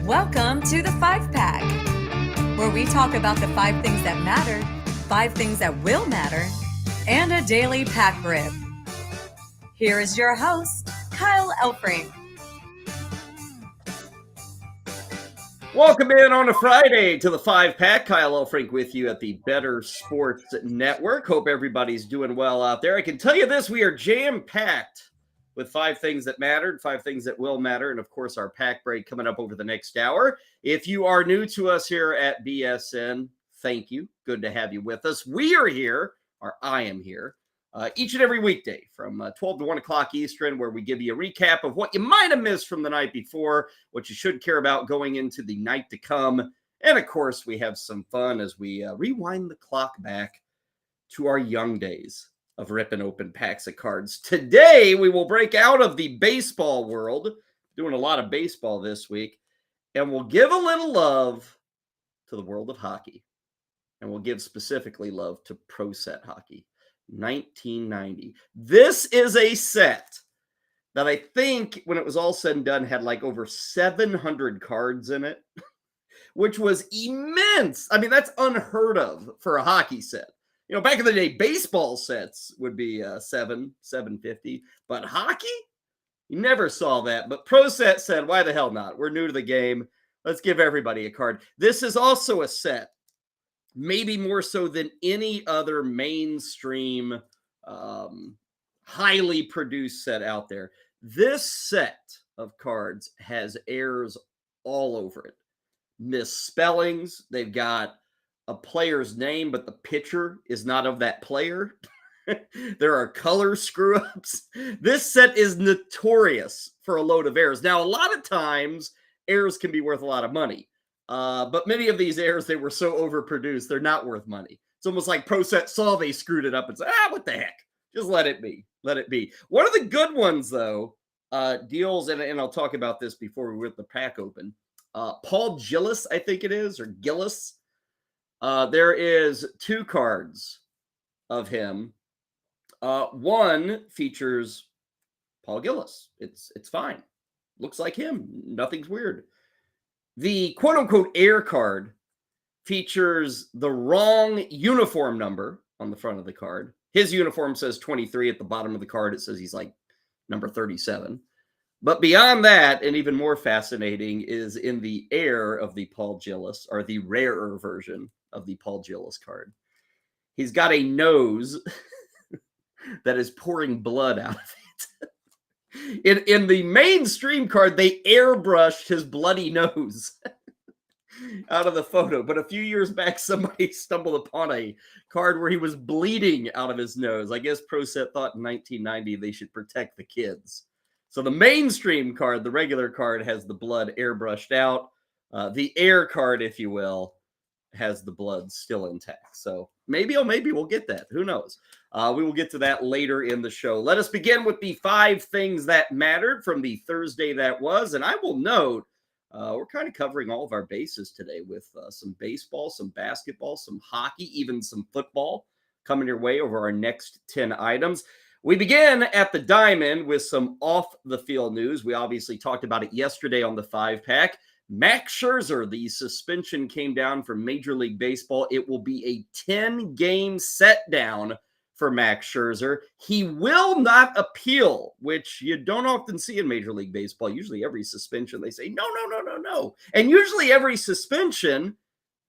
Welcome to the 5-Pack, where we talk about the 5 things that matter, 5 things that will matter, and a daily pack rip. Here is your host, Kyle Elfrink. Welcome in on a Friday to the 5-Pack. Kyle Elfrink with you at the Better Sports Network. Hope everybody's doing well out there. I can tell you this, we are jam-packed with 5 things that mattered, 5 things that will matter, and of course our pack break coming up over the next hour. If you are new to us here at BSN, thank you. Good to have you with us. We are here, or I am here, each and every weekday from 12 to 1 o'clock Eastern, where we give you a recap of what you might have missed from the night before, what you should care about going into the night to come. And of course, we have some fun as we rewind the clock back to our young days of ripping open packs of cards. Today, we will break out of the baseball world, doing a lot of baseball this week, and we'll give a little love to the world of hockey. And we'll give specifically love to ProSet hockey, 1990. This is a set that I think, when it was all said and done, had like over 700 cards in it, which was immense. I mean, that's unheard of for a hockey set. You know, back in the day, baseball sets would be $750, but hockey, you never saw that. But ProSet said, why the hell not? We're new to the game. Let's give everybody a card. This is also a set, maybe more so than any other mainstream, highly produced set out there. This set of cards has errors all over it. Misspellings. They've got a player's name, but the pitcher is not of that player. There are color screw-ups. This set is notorious for a load of errors. Now, a lot of times, errors can be worth a lot of money. But many of these errors, they were so overproduced, they're not worth money. It's almost like ProSet saw they screwed it up and said, what the heck? Just let it be. Let it be. One of the good ones, though, deals, and I'll talk about this before we rip the pack open. Paul Gillis, I think it is, or Gillis. There is 2 cards of him. One features Paul Gillis. It's fine. Looks like him. Nothing's weird. The quote-unquote air card features the wrong uniform number on the front of the card. His uniform says 23. At the bottom of the card, it says he's like number 37. But beyond that, and even more fascinating, is in the air of the Paul Gillis, or the rarer version of the Paul Gillis card. He's got a nose that is pouring blood out of it. In the mainstream card, they airbrushed his bloody nose out of the photo. But a few years back, somebody stumbled upon a card where he was bleeding out of his nose. I guess ProSet thought in 1990 they should protect the kids. So the mainstream card, the regular card, has the blood airbrushed out. The air card, if you will, has the blood still intact. So maybe we'll get that. Who knows? We will get to that later in the show. Let us begin with the 5 things that mattered from the Thursday that was. And I will note, we're kind of covering all of our bases today with some baseball, some basketball, some hockey, even some football coming your way over our next 10 items. We begin at the Diamond with some off-the-field news. We obviously talked about it yesterday on the 5-Pack. Max Scherzer, the suspension came down from Major League Baseball. It will be a 10-game set down for Max Scherzer. He will not appeal, which you don't often see in Major League Baseball. Usually every suspension, they say, no. And usually every suspension,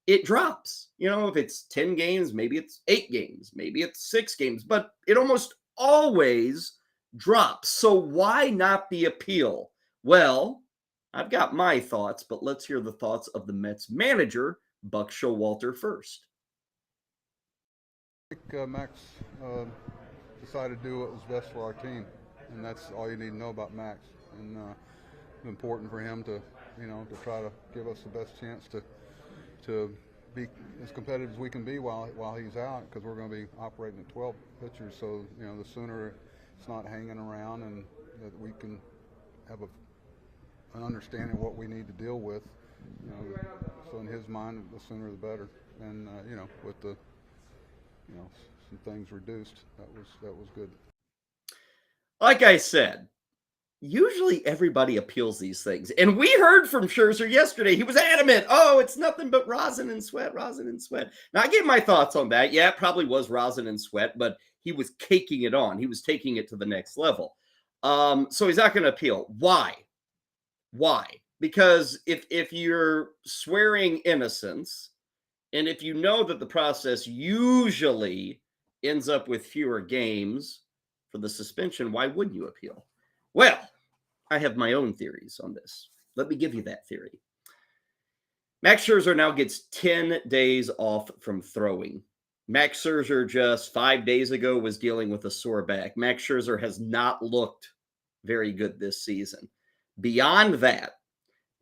it drops. You know, if it's 10 games, maybe it's 8 games, maybe it's 6 games, but it almost always drops. So why not the appeal? Well, I've got my thoughts, but let's hear the thoughts of the Mets manager, Buck Showalter, first. I think Max decided to do what was best for our team, and that's all you need to know about Max. And it's important for him to try to give us the best chance to be as competitive as we can be while he's out, because we're going to be operating at 12 pitchers. So the sooner it's not hanging around, and that we can have an understanding of what we need to deal with. So in his mind, the sooner the better. And with the some things reduced, that was good. Like I said, usually everybody appeals these things. And we heard from Scherzer yesterday. He was adamant. Oh, it's nothing but rosin and sweat, rosin and sweat. Now, I gave my thoughts on that. Yeah, it probably was rosin and sweat, but he was caking it on. He was taking it to the next level. So he's not going to appeal. Why? Because if you're swearing innocence, and if you know that the process usually ends up with fewer games for the suspension, why wouldn't you appeal? Well, I have my own theories on this. Let me give you that theory. Max Scherzer now gets 10 days off from throwing. Max Scherzer just 5 days ago was dealing with a sore back. Max Scherzer has not looked very good this season. Beyond that,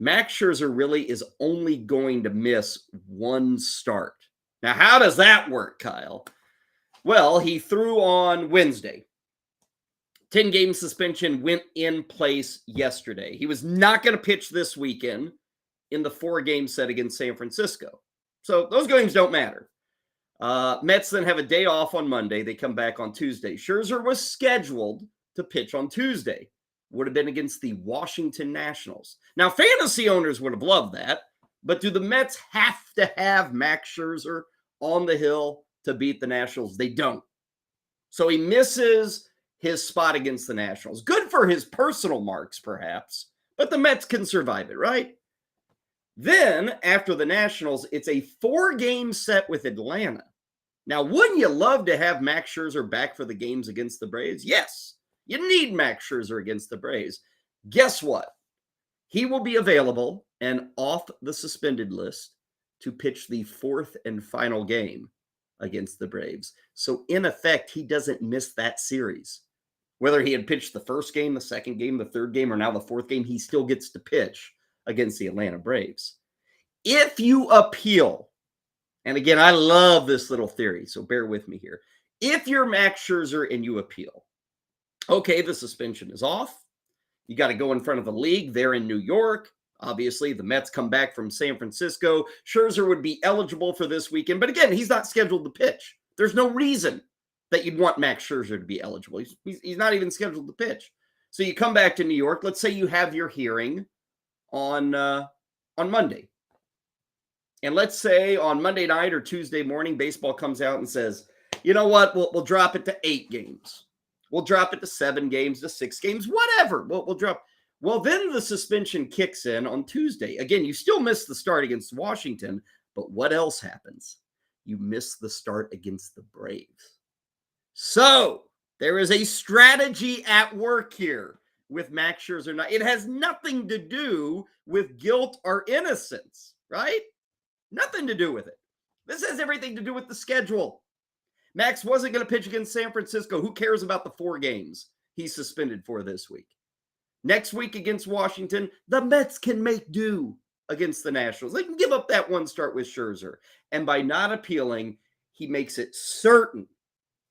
Max Scherzer really is only going to miss one start. Now, how does that work, Kyle? Well, he threw on Wednesday. 10-game suspension went in place yesterday. He was not going to pitch this weekend in the 4-game set against San Francisco. So those games don't matter. Mets then have a day off on Monday. They come back on Tuesday. Scherzer was scheduled to pitch on Tuesday. Would have been against the Washington Nationals. Now, fantasy owners would have loved that, but do the Mets have to have Max Scherzer on the hill to beat the Nationals? They don't. So he misses his spot against the Nationals. Good for his personal marks, perhaps, but the Mets can survive it, right? Then, after the Nationals, it's a 4-game set with Atlanta. Now, wouldn't you love to have Max Scherzer back for the games against the Braves? Yes, you need Max Scherzer against the Braves. Guess what? He will be available and off the suspended list to pitch the 4th and final game against the Braves. So, in effect, he doesn't miss that series. Whether he had pitched the first game, the second game, the third game, or now the 4th game, he still gets to pitch against the Atlanta Braves. If you appeal, and again, I love this little theory, so bear with me here. If you're Max Scherzer and you appeal, okay, the suspension is off. You got to go in front of the league. They're in New York. Obviously, the Mets come back from San Francisco. Scherzer would be eligible for this weekend. But again, he's not scheduled to pitch. There's no reason that you'd want Max Scherzer to be eligible. He's not even scheduled to pitch. So you come back to New York. Let's say you have your hearing on Monday. And let's say on Monday night or Tuesday morning, baseball comes out and says, you know what, we'll drop it to 8 games. We'll drop it to 7 games, to 6 games, whatever. We'll drop. Well, then the suspension kicks in on Tuesday. Again, you still miss the start against Washington, but what else happens? You miss the start against the Braves. So there is a strategy at work here with Max Scherzer. It has nothing to do with guilt or innocence, right? Nothing to do with it. This has everything to do with the schedule. Max wasn't going to pitch against San Francisco. Who cares about the 4 games he's suspended for this week? Next week against Washington, the Mets can make do against the Nationals. They can give up that 1 start with Scherzer. And by not appealing, he makes it certain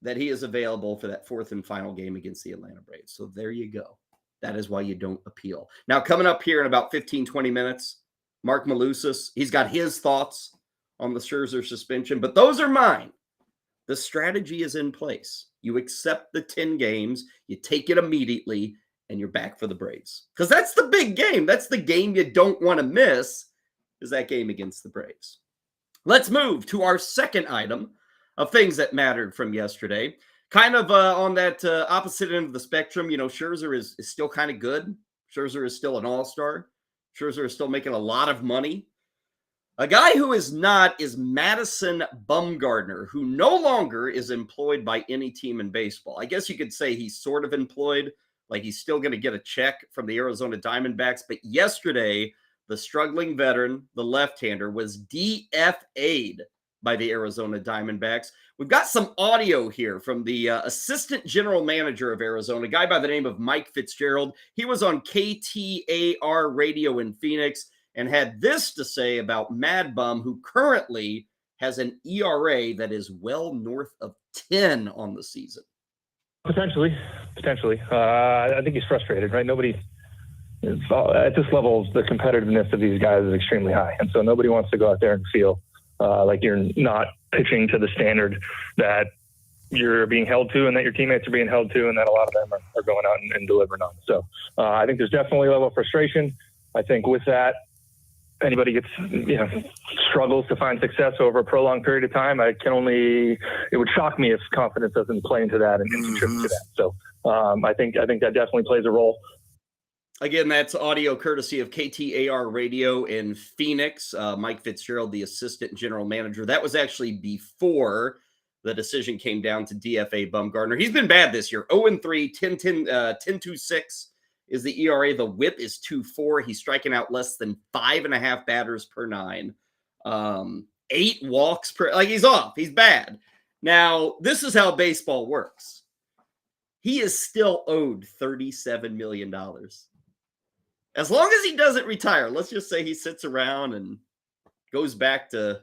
that he is available for that 4th and final game against the Atlanta Braves. So there you go. That is why you don't appeal. Now, coming up here in about 15, 20 minutes, Mark Malusis, he's got his thoughts on the Scherzer suspension, but those are mine. The strategy is in place. You accept the 10 games, you take it immediately, and you're back for the Braves. Because that's the big game. That's the game you don't want to miss, is that game against the Braves. Let's move to our second item of things that mattered from yesterday. Kind of on that opposite end of the spectrum, you know, Scherzer is still kind of good. Scherzer is still an all-star. Scherzer is still making a lot of money. A guy who is not is Madison Bumgarner, who no longer is employed by any team in baseball. I guess you could say he's sort of employed, like he's still going to get a check from the Arizona Diamondbacks. But yesterday, the struggling veteran, the left-hander, was DFA'd by the Arizona Diamondbacks. We've got some audio here from the assistant general manager of Arizona, a guy by the name of Mike Fitzgerald. He was on KTAR radio in Phoenix and had this to say about Mad Bum, who currently has an ERA that is well north of 10 on the season. Potentially. I think he's frustrated, right? Nobody, at this level, the competitiveness of these guys is extremely high. And so nobody wants to go out there and feel like you're not pitching to the standard that you're being held to and that your teammates are being held to and that a lot of them are going out and delivering on. So I think there's definitely a level of frustration. I think with that, anybody gets, struggles to find success over a prolonged period of time. It would shock me if confidence doesn't play into that and contribute to that. So I think that definitely plays a role. Again, that's audio courtesy of KTAR Radio in Phoenix. Mike Fitzgerald, the assistant general manager. That was actually before the decision came down to DFA Bumgarner. He's been bad this year. 0-3, 10-2-6 is the ERA. The whip is 2.4. He's striking out less than 5.5 batters per 9. 8 walks per, he's off. He's bad. Now, this is how baseball works. He is still owed $37 million. As long as he doesn't retire, let's just say he sits around and goes back to,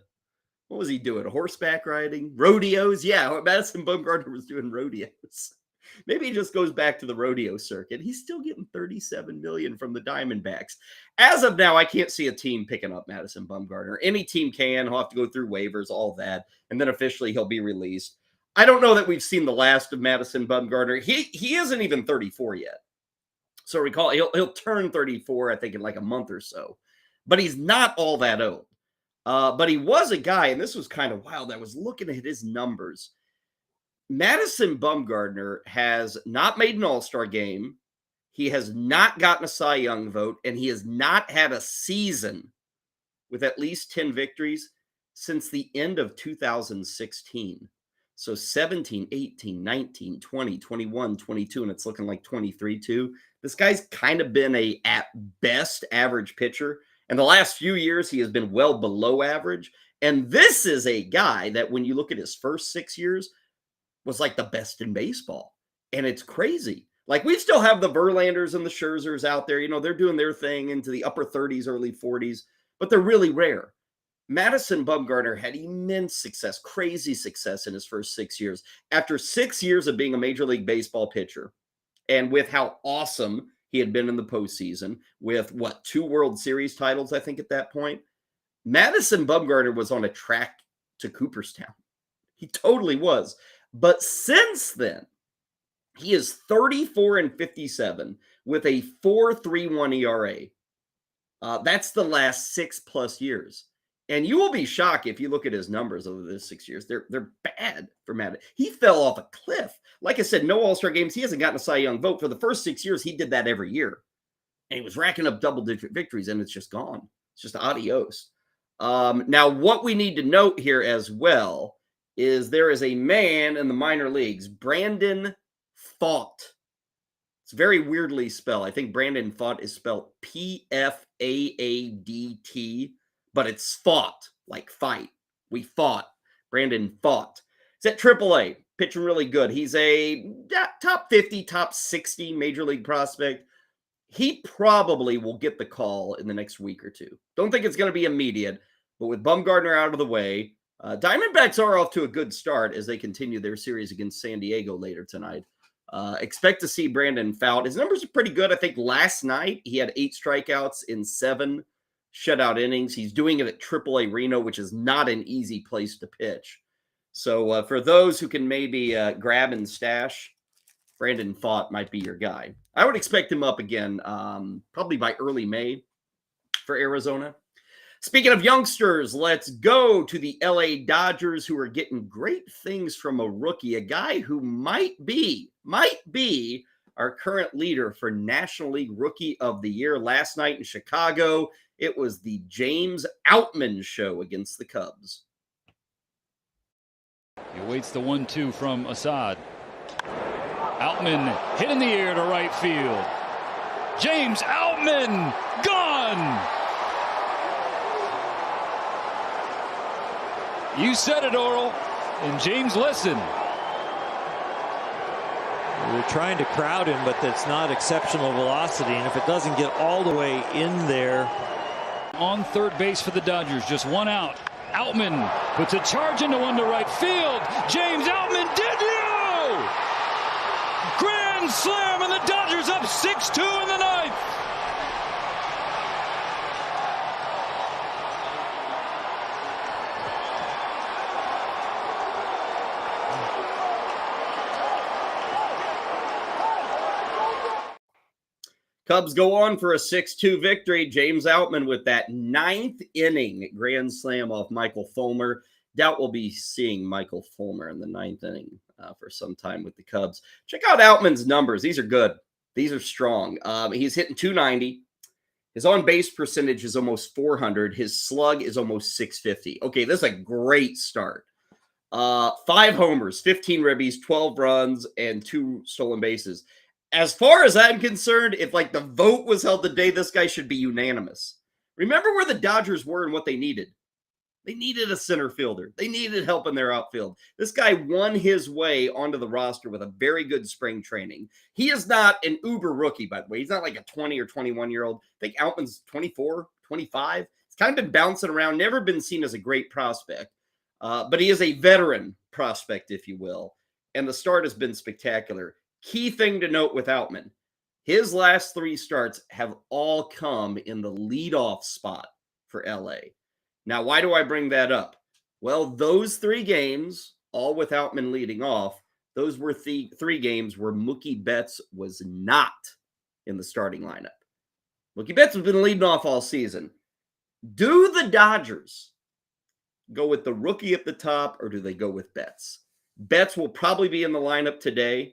what was he doing? Horseback riding? Rodeos? Yeah, Madison Bumgarner was doing rodeos. Maybe he just goes back to the rodeo circuit. He's still getting $37 million from the Diamondbacks. As of now, I can't see a team picking up Madison Bumgarner. Any team can. He'll have to go through waivers, all that, and then officially he'll be released. I don't know that we've seen the last of Madison Bumgarner. He isn't even 34 yet. So recall, he'll turn 34, I think, in like a month or so. But he's not all that old. But he was a guy, and this was kind of wild. I was looking at his numbers. Madison Bumgarner has not made an All-Star game. He has not gotten a Cy Young vote, and he has not had a season with at least 10 victories since the end of 2016. So 17, 18, 19, 20, 21, 22, and it's looking like 23 too. This guy's kind of been a, at best, average pitcher. And the last few years, he has been well below average. And this is a guy that when you look at his first 6 years, was like the best in baseball. And it's crazy. Like, we still have the Verlanders and the Scherzers out there. They're doing their thing into the upper 30s, early 40s, but they're really rare. Madison Bumgarner had immense success, crazy success in his first 6 years. After 6 years of being a Major League Baseball pitcher, and with how awesome he had been in the postseason, with 2 World Series titles, I think, at that point, Madison Bumgarner was on a track to Cooperstown. He totally was. But since then, he is 34-57 with a 4.31 ERA. That's the last 6+ years. And you will be shocked if you look at his numbers over the 6 years. They're bad for Matt. He fell off a cliff. Like I said, no All-Star games. He hasn't gotten a Cy Young vote. For the first 6 years, he did that every year. And he was racking up double-digit victories, and it's just gone. It's just adios. Now, what we need to note here as well is there is a man in the minor leagues, Brandon Pfaadt. It's very weirdly spelled. I think Brandon Pfaadt is spelled Pfaadt, but it's fought, like fight. We fought. Brandon Pfaadt. He's at AAA, pitching really good. He's a top 50, top 60 Major League prospect. He probably will get the call in the next week or two. Don't think it's going to be immediate, but with Bumgarner out of the way, Diamondbacks are off to a good start as they continue their series against San Diego later tonight. Expect to see Brandon Pfaadt. His numbers are pretty good. I think last night he had 8 strikeouts in 7 shutout innings. He's doing it at AAA Reno, which is not an easy place to pitch. So for those who can maybe grab and stash, Brandon Pfaadt might be your guy. I would expect him up again probably by early May for Arizona. Speaking of youngsters, let's go to the LA Dodgers, who are getting great things from a rookie, a guy who might be our current leader for National League Rookie of the Year. Last night in Chicago, it was the James Outman show against the Cubs. He awaits the 1-2 from Assad. Outman hit in the air to right field. James Outman gone. You said it, Oral, and James listened. They're trying to crowd him, but that's not exceptional velocity, and if it doesn't get all the way in there. On third base for the Dodgers, just 1 out. Outman puts a charge into one to right field. James Outman, did you? Grand slam, and the Dodgers up 6-2 in the 9th. Cubs go on for a 6-2 victory. James Outman with that 9th inning grand slam off Michael Fulmer. Doubt we'll be seeing Michael Fulmer in the 9th inning for some time with the Cubs. Check out Outman's numbers. These are good. These are strong. He's hitting 290. His on-base percentage is almost 400. His slug is almost 650. Okay, this is a great start. 5 homers, 15 ribbies, 12 runs, and 2 stolen bases. As far as I'm concerned, if like the vote was held today, this guy should be unanimous. Remember where the Dodgers were and what they needed. They needed a center fielder. They needed help in their outfield. This guy won his way onto the roster with a very good spring training. He is not an uber rookie, by the way. He's not like a 20 or 21-year-old. I think Outman's 24, 25. He's kind of been bouncing around, never been seen as a great prospect. But he is a veteran prospect, if you will. And the start has been spectacular. Key thing to note with Outman, his last 3 starts have all come in the leadoff spot for LA. Now, why do I bring that up? Well, those 3 games, all with Outman leading off, those were 3 games where Mookie Betts was not in the starting lineup. Mookie Betts has been leading off all season. Do the Dodgers go with the rookie at the top, or do they go with Betts? Betts will probably be in the lineup today.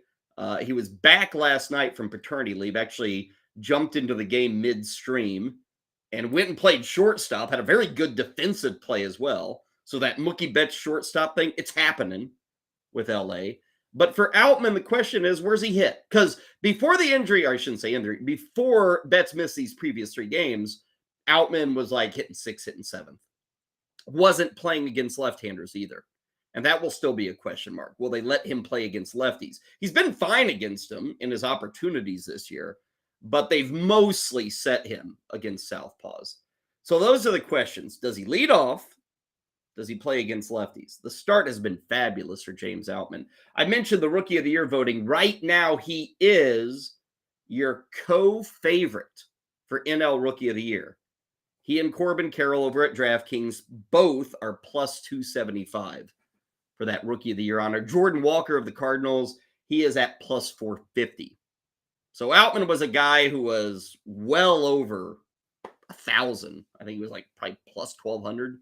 He was back last night from paternity leave, actually jumped into the game midstream and went and played shortstop, had a very good defensive play as well. So that Mookie Betts shortstop thing, it's happening with LA. But for Outman, the question is, where's he hit? Because before the injury, or I shouldn't say injury, before Betts missed these previous 3 games, Outman was like hitting 6th, hitting 7th. Wasn't playing against left-handers either. And that will still be a question mark. Will they let him play against lefties? He's been fine against them in his opportunities this year, but they've mostly set him against southpaws. So those are the questions. Does he lead off? Does he play against lefties? The start has been fabulous for James Outman. I mentioned the Rookie of the Year voting. Right now, he is your co-favorite for NL Rookie of the Year. He and Corbin Carroll over at DraftKings both are plus 275 for that Rookie of the Year honor. Jordan Walker of the Cardinals, he is at plus 450. So Outman was a guy who was well over 1,000. I think he was like probably plus 1,200,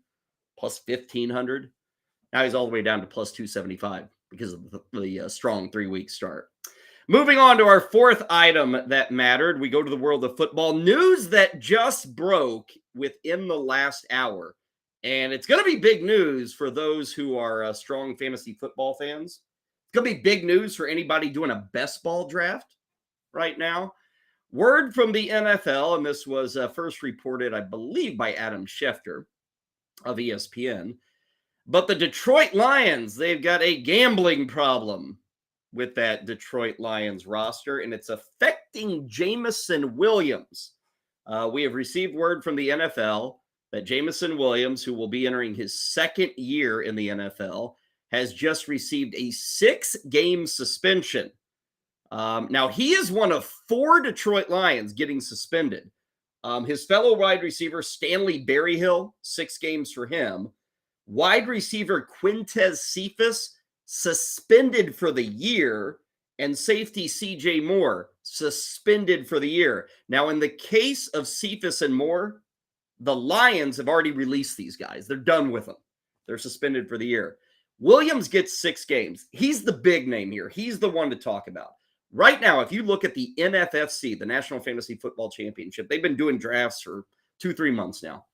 plus 1,500. Now he's all the way down to plus 275 because of the strong 3-week start. Moving on to our 4th item that mattered, we go to the world of football. News that just broke within the last hour. And it's going to be big news for those who are strong fantasy football fans. It's going to be big news for anybody doing a best ball draft right now. Word from the NFL, and this was first reported, I believe, by Adam Schefter of ESPN. But the Detroit Lions, they've got a gambling problem with that Detroit Lions roster, and it's affecting Jameson Williams. We have received word from the NFL that Jameson Williams, who will be entering his 2nd year in the NFL, has just received a 6-game suspension. Now, he is one of 4 Detroit Lions getting suspended. His fellow wide receiver, Stanley Berryhill, 6 games for him. Wide receiver Quintez Cephas, suspended for the year. And safety C.J. Moore, suspended for the year. Now, in the case of Cephas and Moore, the Lions have already released these guys. They're done with them. They're suspended for the year. Williams gets 6 games. He's the big name here. He's the one to talk about. Right now, if you look at the NFFC, the National Fantasy Football Championship, they've been doing drafts for 2-3 months now.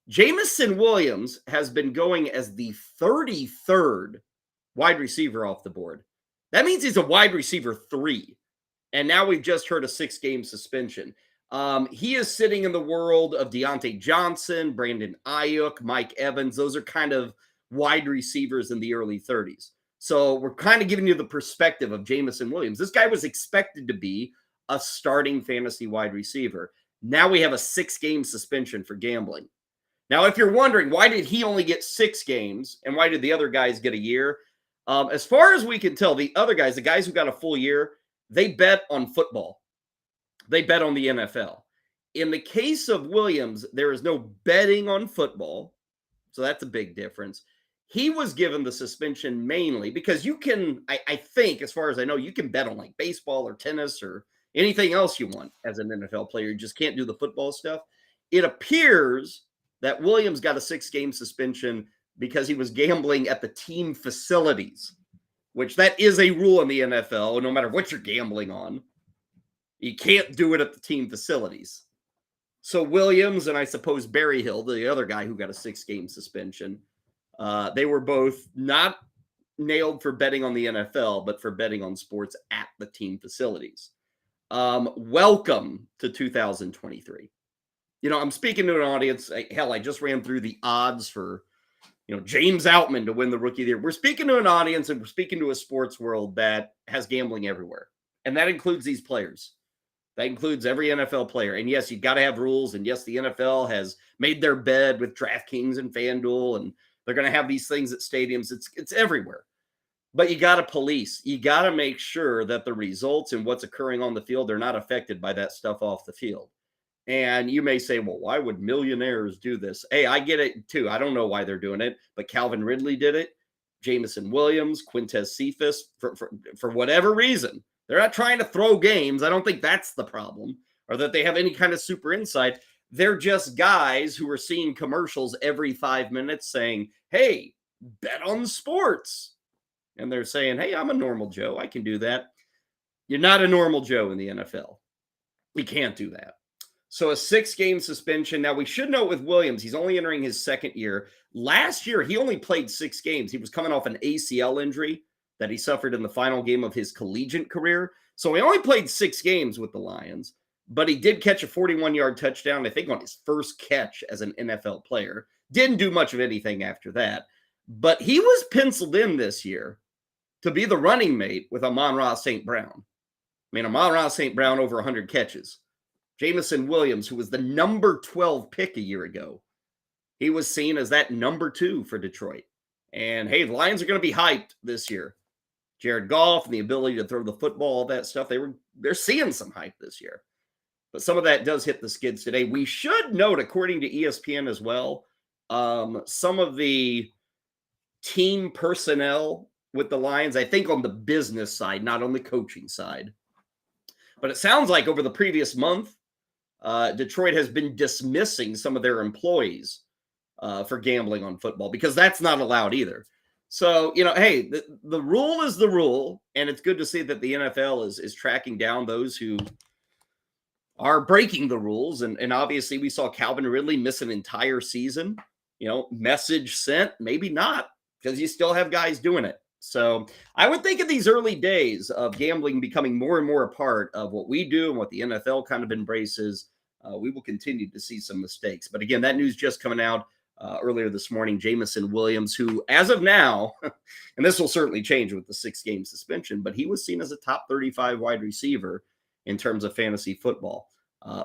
Jameson Williams has been going as the 33rd wide receiver off the board. That means he's a wide receiver 3. And now we've just heard a 6-game suspension. He is sitting in the world of Deontay Johnson, Brandon Ayuk, Mike Evans. Those are kind of wide receivers in the early 30s. So we're kind of giving you the perspective of Jameson Williams. This guy was expected to be a starting fantasy wide receiver. Now we have a 6-game suspension for gambling. Now, if you're wondering, why did he only get 6 games and why did the other guys get a year? As far as we can tell, the other guys, the guys who got a full year, they bet on football. They bet on the NFL. In the case of Williams, there is no betting on football. So that's a big difference. He was given the suspension mainly because you can, I think, as far as I know, you can bet on like baseball or tennis or anything else you want as an NFL player. You just can't do the football stuff. It appears that Williams got a 6-game suspension because he was gambling at the team facilities, which that is a rule in the NFL. No matter what you're gambling on, you can't do it at the team facilities. So Williams and I suppose Berryhill, the other guy who got a 6-game suspension, they were both not nailed for betting on the NFL, but for betting on sports at the team facilities. Welcome to 2023. I'm speaking to an audience. Hell, I just ran through the odds for, James Outman to win the Rookie of the Year. We're speaking to an audience and we're speaking to a sports world that has gambling everywhere. And that includes these players. That includes every NFL player. And yes, you've got to have rules. And yes, the NFL has made their bed with DraftKings and FanDuel, and they're going to have these things at stadiums. It's everywhere. But you got to police. You got to make sure that the results and what's occurring on the field are not affected by that stuff off the field. And you may say, well, why would millionaires do this? Hey, I get it too. I don't know why they're doing it, but Calvin Ridley did it. Jamison Williams, Quintez Cephas, for whatever reason. They're not trying to throw games. I don't think that's the problem, or that they have any kind of super insight. They're just guys who are seeing commercials every 5 minutes saying, hey, bet on sports. And they're saying, hey, I'm a normal Joe. I can do that. You're not a normal Joe in the NFL. You can't do that. So a 6-game suspension. Now, we should note with Williams, he's only entering his 2nd year. Last year, he only played 6 games. He was coming off an ACL injury that he suffered in the final game of his collegiate career. So he only played 6 games with the Lions, but he did catch a 41-yard touchdown, I think, on his first catch as an NFL player. Didn't do much of anything after that. But he was penciled in this year to be the running mate with Amon-Ra St. Brown. I mean, Amon-Ra St. Brown over 100 catches. Jamison Williams, who was the number 12 pick a year ago, he was seen as that number 2 for Detroit. And hey, the Lions are going to be hyped this year. Jared Goff and the ability to throw the football, all that stuff, they're seeing some hype this year. But some of that does hit the skids today. We should note, according to ESPN as well, some of the team personnel with the Lions, I think on the business side, not on the coaching side. But it sounds like over the previous month, Detroit has been dismissing some of their employees for gambling on football, because that's not allowed either. So, hey, the rule is the rule, and it's good to see that the NFL is tracking down those who are breaking the rules. And obviously we saw Calvin Ridley miss an entire season. Message sent, maybe not, because you still have guys doing it. So I would think in these early days of gambling becoming more and more a part of what we do and what the NFL kind of embraces, we will continue to see some mistakes. But again, that news just coming out earlier this morning, Jamison Williams, who as of now, and this will certainly change with the 6-game suspension, but he was seen as a top 35 wide receiver in terms of fantasy football,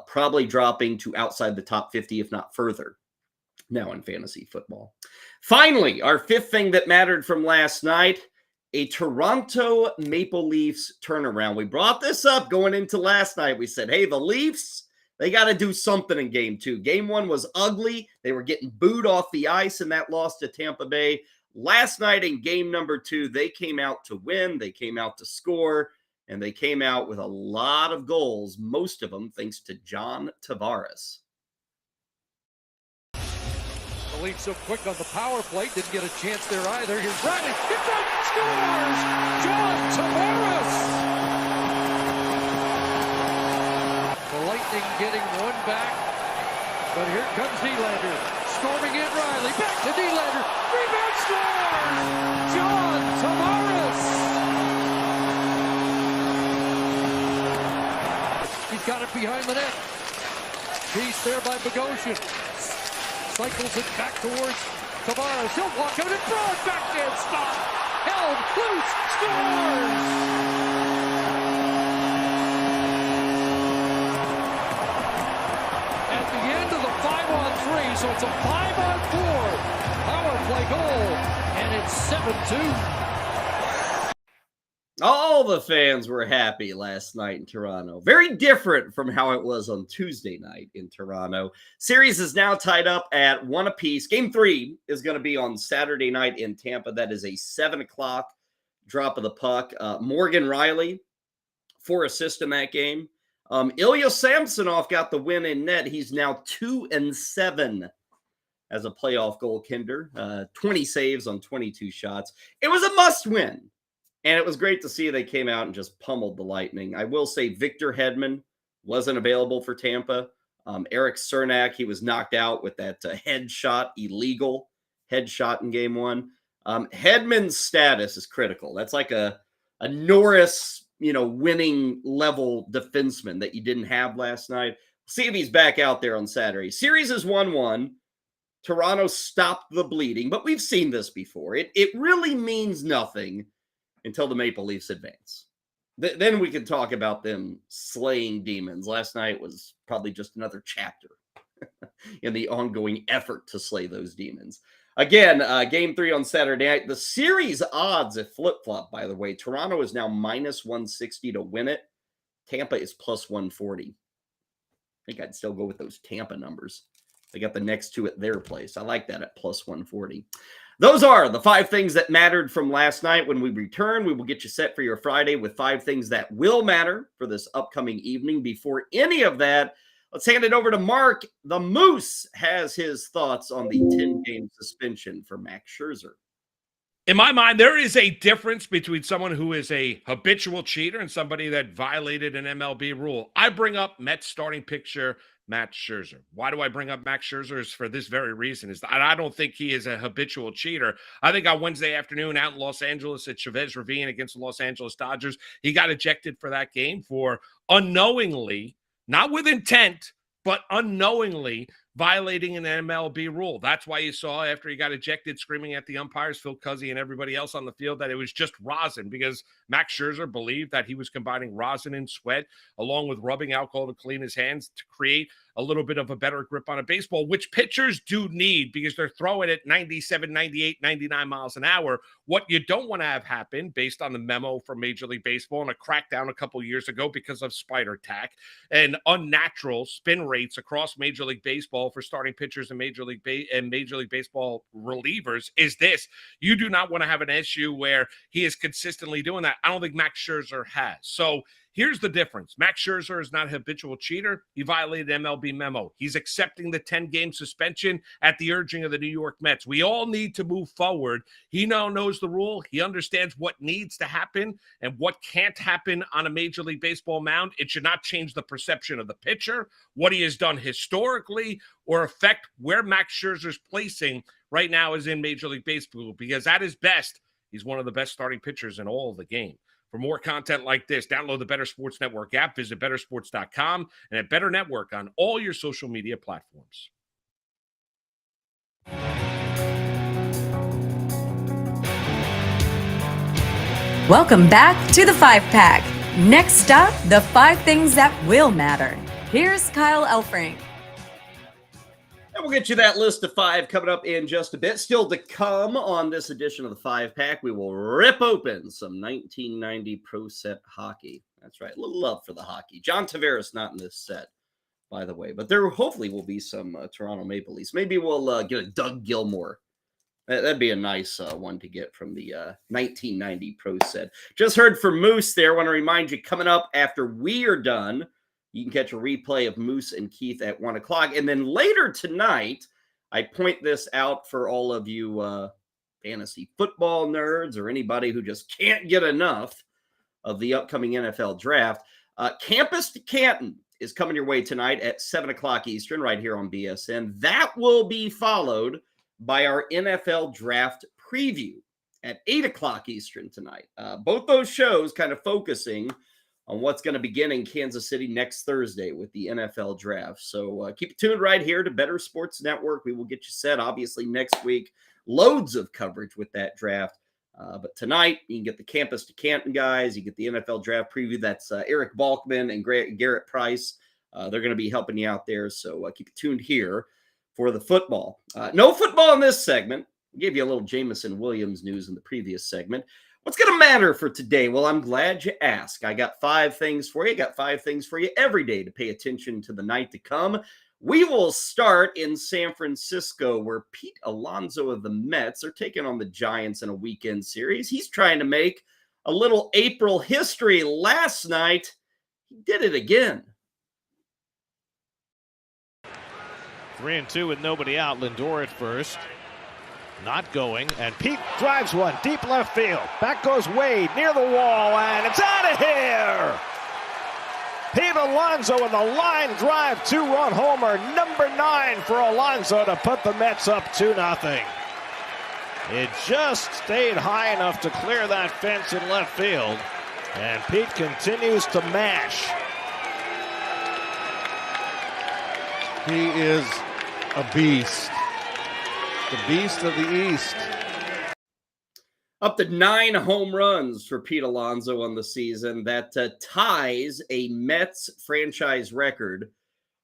probably dropping to outside the top 50, if not further, now in fantasy football. Finally, our 5th thing that mattered from last night, a Toronto Maple Leafs turnaround. We brought this up going into last night. We said, hey, the Leafs, they got to do something in game 2. Game 1 was ugly. They were getting booed off the ice in that loss to Tampa Bay. Last night in game number 2, they came out to win. They came out to score, and they came out with a lot of goals, most of them thanks to John Tavares. The Leafs so quick on the power play, didn't get a chance there either. Here's Riley, gets up, scores! John Tavares! The Lightning getting one back, but here comes Nylander, storming in Riley, back to Nylander, rebound, scores! John Tavares! He's got it behind the net. Piece there by Bogosian. Cycles it back towards Tavares. He'll walk out in front. Backhand stop. Held loose. Scores! At the end of the 5-on-3, so it's a 5-on-4 power play goal, and it's 7-2. All the fans were happy last night in Toronto. Very different from how it was on Tuesday night in Toronto. Series is now tied up at 1 apiece. Game 3 is going to be on Saturday night in Tampa. That is a 7 o'clock drop of the puck. Morgan Riley, 4 assists in that game. Ilya Samsonov got the win in net. He's now 2-7 as a playoff goaltender. 20 saves on 22 shots. It was a must win. And it was great to see they came out and just pummeled the Lightning. I will say Victor Hedman wasn't available for Tampa. Eric Cernak, he was knocked out with that illegal headshot in game 1. Hedman's status is critical. That's like a Norris, winning level defenseman that you didn't have last night. See if he's back out there on Saturday. Series is 1-1. Toronto stopped the bleeding, but we've seen this before. It really means nothing until the Maple Leafs advance. Then we can talk about them slaying demons. Last night was probably just another chapter in the ongoing effort to slay those demons. Again, game 3 on Saturday night. The series odds have flip-flopped, by the way. Toronto is now -160 to win it. Tampa is +140. I think I'd still go with those Tampa numbers. They got the next 2 at their place. I like that at +140. Those are the 5 things that mattered from last night. When we return, we will get you set for your Friday with 5 things that will matter for this upcoming evening. Before any of that, let's hand it over to Mark. The Moose has his thoughts on the 10-game suspension for Max Scherzer. In my mind, there is a difference between someone who is a habitual cheater and somebody that violated an MLB rule. I bring up Mets starting pitcher Max Scherzer. Why do I bring up Max Scherzer? Is for this very reason. Is that I don't think he is a habitual cheater. I think on Wednesday afternoon out in Los Angeles at Chavez Ravine against the Los Angeles Dodgers, he got ejected for that game for unknowingly, not with intent, but unknowingly violating an MLB rule. That's why you saw after he got ejected screaming at the umpires, Phil Cuzzy and everybody else on the field, that it was just rosin, because Max Scherzer believed that he was combining rosin and sweat along with rubbing alcohol to clean his hands to create a little bit of a better grip on a baseball, which pitchers do need because they're throwing it 97, 98, 99 miles an hour. What you don't want to have happen, based on the memo from Major League Baseball and a crackdown a couple years ago because of spider tack and unnatural spin rates across Major League Baseball for starting pitchers and Major League Baseball relievers, is this. You do not want to have an issue where he is consistently doing that. I don't think Max Scherzer has. So here's the difference. Max Scherzer is not a habitual cheater. He violated MLB memo. He's accepting the 10-game suspension at the urging of the New York Mets. We all need to move forward. He now knows the rule. He understands what needs to happen and what can't happen on a Major League Baseball mound. It should not change the perception of the pitcher, what he has done historically, or affect where Max Scherzer's placing right now is in Major League Baseball, because at his best, he's one of the best starting pitchers in all of the game. For more content like this, download the Better Sports Network app, visit bettersports.com, and at Better Network on all your social media platforms. Welcome back to the 5-Pack. Next up, the 5 things that will matter. Here's Kyle Elfrink. And we'll get you that list of 5 coming up in just a bit. Still to come on this edition of the 5-Pack, we will rip open some 1990 ProSet hockey. That's right, a little love for the hockey. John Tavares not in this set, by the way, but there hopefully will be some Toronto Maple Leafs. Maybe we'll get a Doug Gilmour. That'd be a nice one to get from the 1990 ProSet. Just heard from Moose there. I want to remind you, coming up after we are done, you can catch a replay of Moose and Keith at 1 o'clock. And then later tonight, I point this out for all of you fantasy football nerds or anybody who just can't get enough of the upcoming NFL draft. Campus to Canton is coming your way tonight at 7 o'clock Eastern right here on BSN. That will be followed by our NFL draft preview at 8 o'clock Eastern tonight. Both those shows kind of focusing on what's going to begin in Kansas City next Thursday with the NFL draft. So keep it tuned right here to Better Sports Network. We will get you set, obviously, next week. Loads of coverage with that draft. But tonight, you can get the Campus to Canton guys. You get the NFL draft preview. That's Eric Balkman and Garrett Price. They're going to be helping you out there. So keep it tuned here for the football. No football in this segment. I gave you a little Jameson Williams news in the previous segment. What's going to matter for today? Well, I'm glad you asked. I got 5 things for you. Got 5 things for you every day to pay attention to the night to come. We will start in San Francisco, where Pete Alonso of the Mets are taking on the Giants in a weekend series. He's trying to make a little April history. Last night, he did it again. 3-2 with nobody out. Lindor at first. Not going. And Pete drives one deep left field. Back goes Wade near the wall, and it's out of here. Pete Alonso with a line drive 2-run homer. Number 9 for Alonso to put the Mets up 2-0. It just stayed high enough to clear that fence in left field. And Pete continues to mash. He is a beast. The beast of the East. Up to 9 home runs for Pete Alonso on the season. That ties a Mets franchise record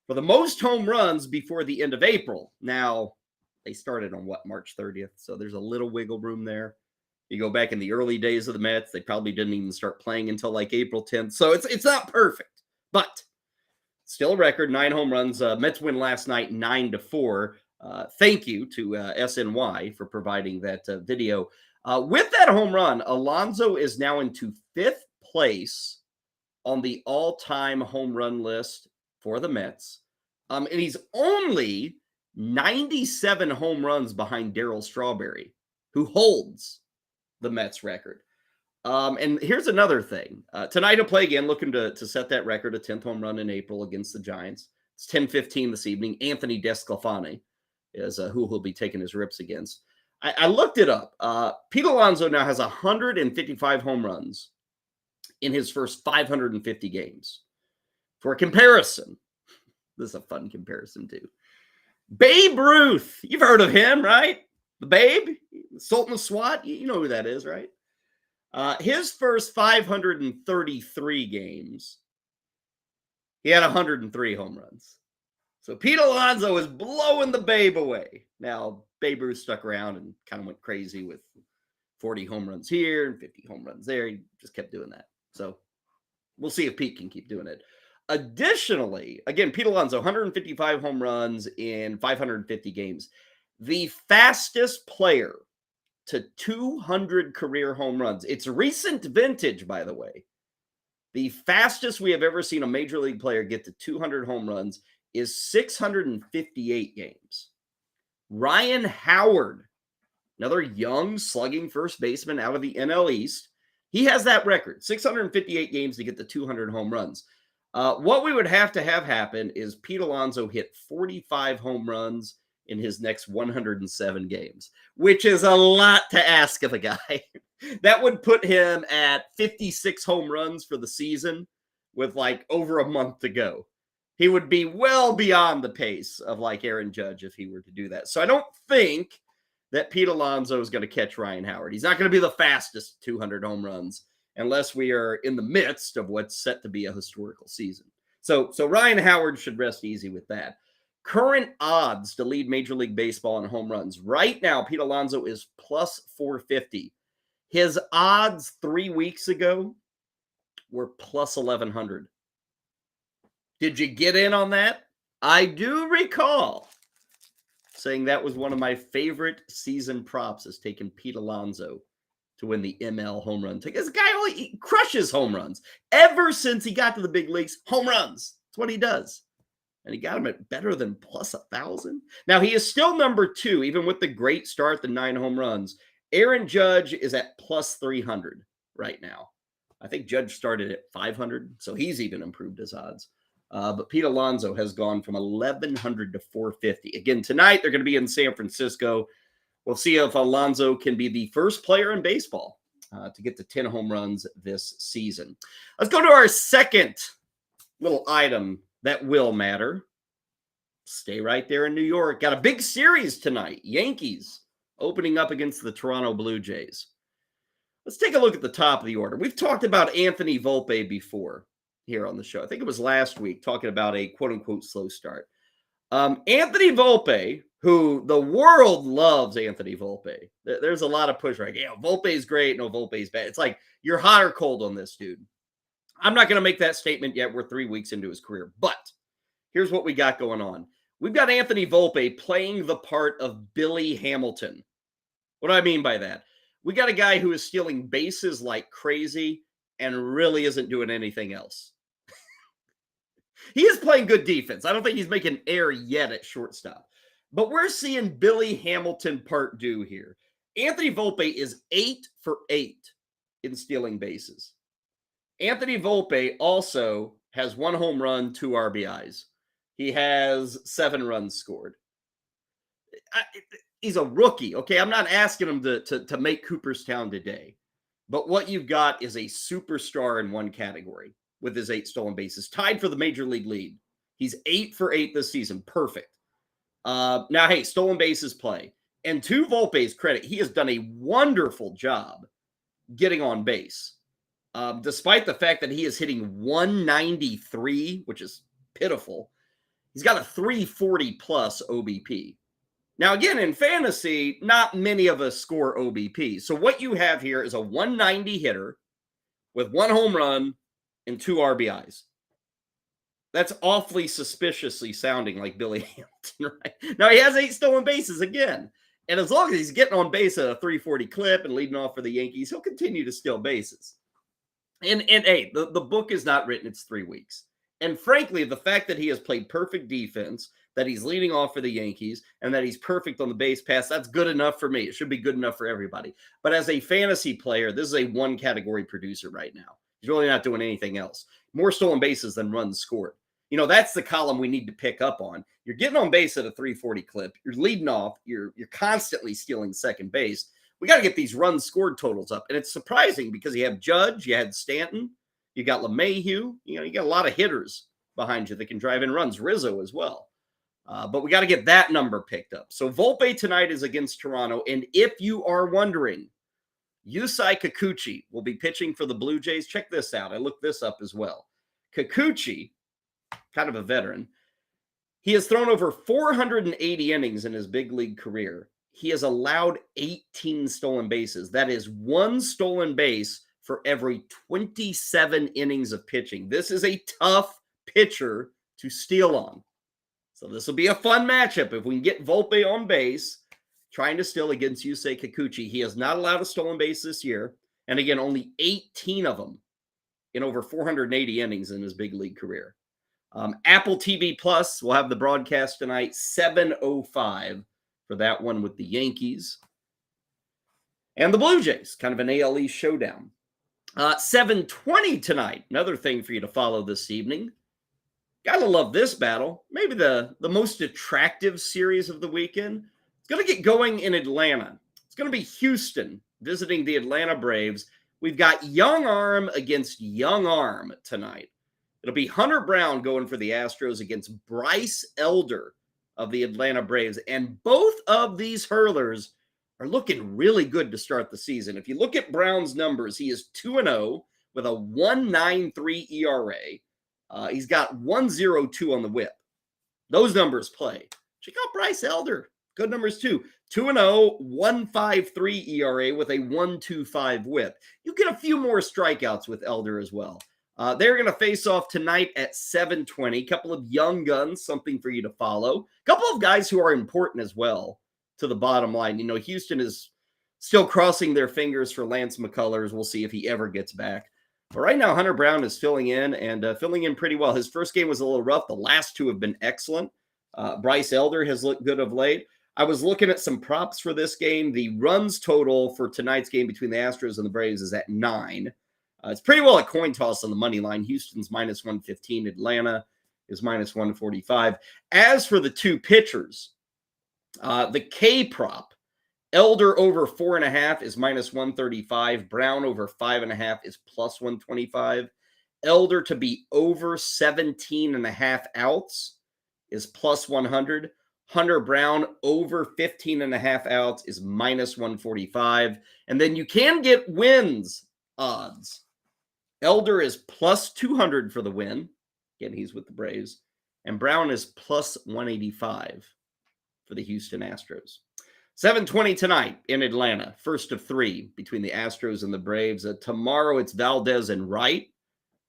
for the most home runs before the end of April. Now, they started on March 30th, so there's a little wiggle room there. You go back in the early days of the Mets, they probably didn't even start playing until like April 10th. So it's not perfect, but still a record, 9 home runs. Mets win last night 9-4. Thank you to SNY for providing that video. With that home run, Alonso is now into 5th place on the all-time home run list for the Mets. And he's only 97 home runs behind Darryl Strawberry, who holds the Mets record. And here's another thing. Tonight he'll play again, looking to set that record, a 10th home run in April against the Giants. It's 10:15 this evening. Anthony DeSclafani is who he'll be taking his rips against. I looked it up. Pete Alonso now has 155 home runs in his first 550 games. For comparison, this is a fun comparison too. Babe Ruth, you've heard of him, right? The Babe, Sultan of SWAT, you know who that is, right? His first 533 games, he had 103 home runs. So Pete Alonso is blowing the Babe away. Now, Babe Ruth stuck around and kind of went crazy with 40 home runs here and 50 home runs there. He just kept doing that. So we'll see if Pete can keep doing it. Additionally, again, Pete Alonso, 155 home runs in 550 games. The fastest player to 200 career home runs. It's recent vintage, by the way. The fastest we have ever seen a major league player get to 200 home runs is 658 games. Ryan Howard, another young slugging first baseman out of the NL East, he has that record, 658 games to get to 200 home runs. What we would have to have happen is Pete Alonso hit 45 home runs in his next 107 games, which is a lot to ask of a guy. That would put him at 56 home runs for the season with like over a month to go. He would be well beyond the pace of like Aaron Judge if he were to do that. So I don't think that Pete Alonso is going to catch Ryan Howard. He's not going to be the fastest 200 home runs unless we are in the midst of what's set to be a historical season. So Ryan Howard should rest easy with that. Current odds to lead Major League Baseball in home runs. Right now, Pete Alonso is plus 450. His odds 3 weeks ago were plus 1,100. Did you get in on that? I do recall saying that was one of my favorite season props, is taking Pete Alonso to win the ML home run ticket. This guy he crushes home runs. Ever since he got to the big leagues, home runs. That's what he does. And he got him at better than plus 1,000. Now, he is still number 2, even with the great start, the 9 home runs. Aaron Judge is at plus 300 right now. I think Judge started at 500, so he's even improved his odds. But Pete Alonso has gone from 1,100 to 450. Again, tonight they're going to be in San Francisco. We'll see if Alonso can be the first player in baseball to get to 10 home runs this season. Let's go to our second little item that will matter. Stay right there in New York. Got a big series tonight. Yankees opening up against the Toronto Blue Jays. Let's take a look at the top of the order. We've talked about Anthony Volpe before here on the show. I think it was last week, talking about a quote-unquote slow start. Anthony Volpe, who the world loves Anthony Volpe. There's a lot of push, right? Yeah, Volpe's great. No, Volpe's bad. It's like, you're hot or cold on this dude. I'm not going to make that statement yet. We're 3 weeks into his career. But here's what we got going on. We've got Anthony Volpe playing the part of Billy Hamilton. What do I mean by that? We got a guy who is stealing bases like crazy and really isn't doing anything else. He is playing good defense. I don't think he's making error yet at shortstop. But we're seeing Billy Hamilton part due here. Anthony Volpe is 8 for 8 in stealing bases. Anthony Volpe also has 1 home run, 2 RBIs. He has 7 runs scored. He's a rookie, okay? I'm not asking him to make Cooperstown today. But what you've got is a superstar in one category with his 8 stolen bases, tied for the major league lead. He's 8 for 8 this season. Perfect. Now, hey, stolen bases play. And to Volpe's credit, he has done a wonderful job getting on base. Despite the fact that he is hitting 193, which is pitiful, he's got a 340 plus OBP. Now, again, in fantasy, not many of us score OBP. So what you have here is a 190 hitter with 1 home run and 2 RBIs. That's awfully suspiciously sounding like Billy Hamilton, right? Now, he has 8 stolen bases again. And as long as he's getting on base at a 340 clip and leading off for the Yankees, he'll continue to steal bases. And hey, the book is not written. It's 3 weeks. And frankly, the fact that he has played perfect defense, that he's leading off for the Yankees, and that he's perfect on the base pass, that's good enough for me. It should be good enough for everybody. But as a fantasy player, this is a 1 category producer right now. He's really not doing anything else. More stolen bases than runs scored. You know, that's the column we need to pick up on. You're getting on base at a 340 clip. You're leading off. You're constantly stealing second base. We got to get these runs scored totals up. And it's surprising because you have Judge, you had Stanton, you got LeMahieu. You know, you got a lot of hitters behind you that can drive in runs. Rizzo as well. But we got to get that number picked up. So Volpe tonight is against Toronto. And if you are wondering, Yusei Kikuchi will be pitching for the Blue Jays. Check this out. I looked this up as well. Kikuchi, kind of a veteran, he has thrown over 480 innings in his big league career. He has allowed 18 stolen bases. That is 1 stolen base for every 27 innings of pitching. This is a tough pitcher to steal on. So this will be a fun matchup if we can get Volpe on base, trying to steal against Yusei Kikuchi. He has not allowed a stolen base this year. And again, only 18 of them in over 480 innings in his big league career. Apple TV Plus will have the broadcast tonight, 7:05 for that one with the Yankees and the Blue Jays, kind of an AL East showdown. 7:20 tonight, another thing for you to follow this evening. Gotta love this battle. Maybe the most attractive series of the weekend. It's going to get going in Atlanta. It's going to be Houston visiting the Atlanta Braves. We've got young arm against young arm tonight. It'll be Hunter Brown going for the Astros against Bryce Elder of the Atlanta Braves. And both of these hurlers are looking really good to start the season. If you look at Brown's numbers, he is 2-0 with a 1.93 ERA. He's got 1.02 on the whip. Those numbers play. Check out Bryce Elder. Good numbers too. 2-0, 1.53 ERA with a 1.25 whip. You get a few more strikeouts with Elder as well. They're going to face off tonight at 7:20. Couple of young guns, something for you to follow. Couple of guys who are important as well to the bottom line. You know, Houston is still crossing their fingers for Lance McCullers. We'll see if he ever gets back. But right now, Hunter Brown is filling in and filling in pretty well. His first game was a little rough. The last 2 have been excellent. Bryce Elder has looked good of late. I was looking at some props for this game. The runs total for tonight's game between the Astros and the Braves is at 9. It's pretty well a coin toss on the money line. Houston's -115. Atlanta is -145. As for the 2 pitchers, the K prop, Elder over 4.5 is -135. Brown over 5.5 is +125. Elder to be over 17.5 outs is +100. Hunter Brown over 15.5 outs is -145. And then you can get wins odds. Elder is +200 for the win. Again, he's with the Braves. And Brown is +185 for the Houston Astros. 7:20 tonight in Atlanta. First of 3 between the Astros and the Braves. Tomorrow it's Valdez and Wright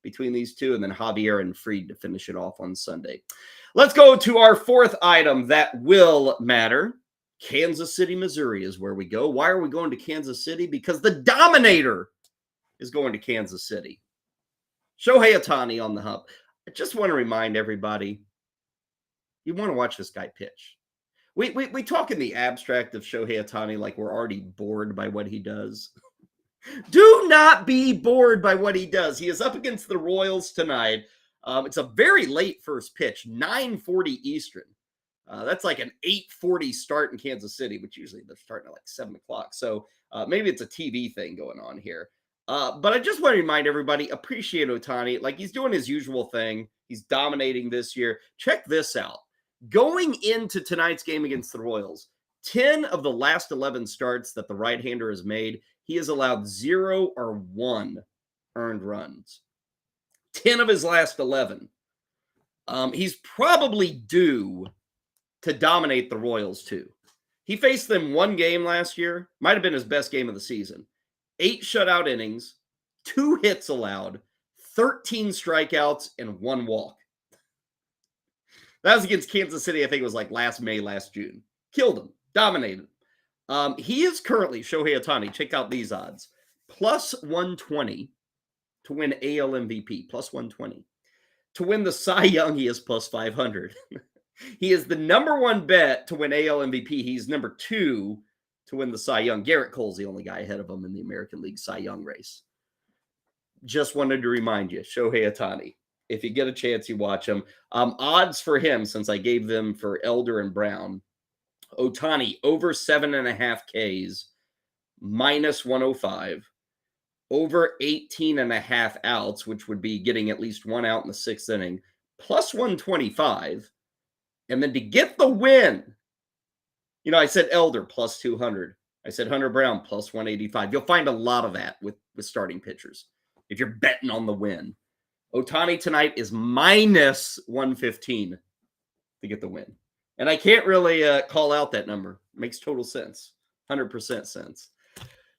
between these 2, and then Javier and Fried to finish it off on Sunday. Let's go to our 4th item that will matter. Kansas City, Missouri is where we go. Why are we going to Kansas City? Because the Dominator is going to Kansas City. Shohei Ohtani on the hump. I just want to remind everybody, you want to watch this guy pitch. We talk in the abstract of Shohei Ohtani like we're already bored by what he does. Do not be bored by what he does. He is up against the Royals tonight. It's a very late first pitch, 9:40 Eastern. That's like an 8:40 start in Kansas City, which usually they're starting at like 7 o'clock. So maybe it's a TV thing going on here. But I just want to remind everybody, appreciate Ohtani. Like, he's doing his usual thing. He's dominating this year. Check this out. Going into tonight's game against the Royals, 10 of the last 11 starts that the right-hander has made, he has allowed 0 or 1 earned runs. 10 of his last 11. He's probably due to dominate the Royals too. He faced them one game last year. Might have been his best game of the season. 8 shutout innings, 2 hits allowed, 13 strikeouts, and 1 walk. That was against Kansas City. I think it was like last May, last June. Killed him. Dominated. He is currently, Shohei Ohtani, check out these odds, plus 120 to win AL MVP, plus 120. To win the Cy Young, he is plus 500. He is the number 1 bet to win AL MVP. He's number 2 to win the Cy Young. Garrett Cole's the only guy ahead of him in the American League Cy Young race. Just wanted to remind you, Shohei Ohtani. If you get a chance, you watch him. Odds for him, since I gave them for Elder and Brown. Ohtani, over 7.5 Ks, minus 105. Over 18.5 outs, which would be getting at least 1 out in the 6th inning, plus 125. And then to get the win, I said Elder, plus 200. I said Hunter Brown, plus 185. You'll find a lot of that with starting pitchers if you're betting on the win. Ohtani tonight is minus 115 to get the win. And I can't really call out that number. It makes total sense. 100% sense.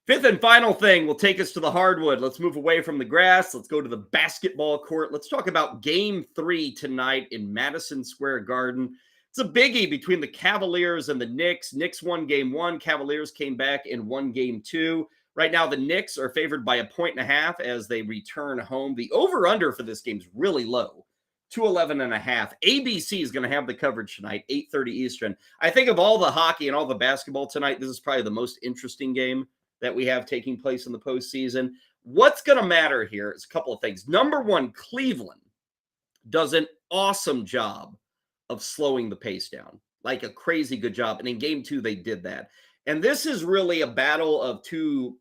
Fifth and final thing will take us to the hardwood. Let's move away from the grass. Let's go to the basketball court. Let's talk about Game 3 tonight in Madison Square Garden. It's a biggie between the Cavaliers and the Knicks. Knicks won Game 1. Cavaliers came back and won Game 2. Right now, the Knicks are favored by 1.5 as they return home. The over-under for this game is really low, 211.5. ABC is going to have the coverage tonight, 8:30 Eastern. I think of all the hockey and all the basketball tonight, this is probably the most interesting game that we have taking place in the postseason. What's going to matter here is a couple of things. Number one, Cleveland does an awesome job of slowing the pace down, like a crazy good job. And in Game 2, they did that. And this is really a battle of two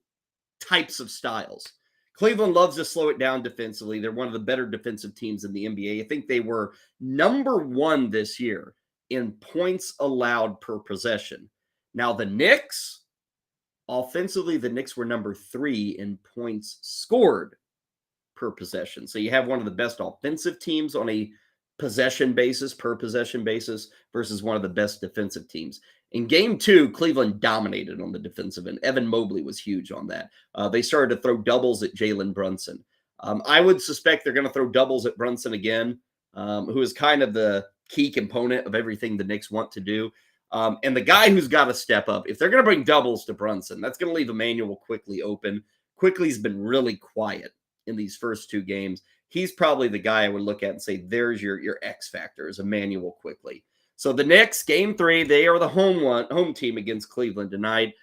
types of styles. Cleveland loves to slow it down defensively. They're one of the better defensive teams in the NBA. I think they were number 1 this year in points allowed per possession. Now, the Knicks, offensively, the Knicks were number 3 in points scored per possession. So you have one of the best offensive teams on a possession basis, per possession basis, versus one of the best defensive teams. In Game 2, Cleveland dominated on the defensive end. Evan Mobley was huge on that. They started to throw doubles at Jalen Brunson. I would suspect they're going to throw doubles at Brunson again, who is kind of the key component of everything the Knicks want to do. And the guy who's got to step up, if they're going to bring doubles to Brunson, that's going to leave Emmanuel Quickly open. Quickly's been really quiet in these first 2 games. He's probably the guy I would look at and say, there's your X factor, is Emmanuel Quickly. So the Knicks, Game 3, they are the home team against Cleveland tonight.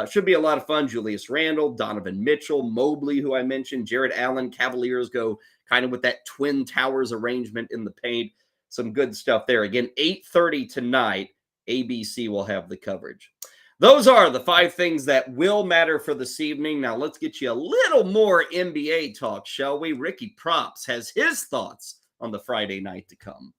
Should be a lot of fun. Julius Randle, Donovan Mitchell, Mobley, who I mentioned, Jared Allen. Cavaliers go kind of with that Twin Towers arrangement in the paint. Some good stuff there. Again, 8:30 tonight, ABC will have the coverage. Those are the 5 things that will matter for this evening. Now let's get you a little more NBA talk, shall we? Ricky Props has his thoughts on the Friday night to come.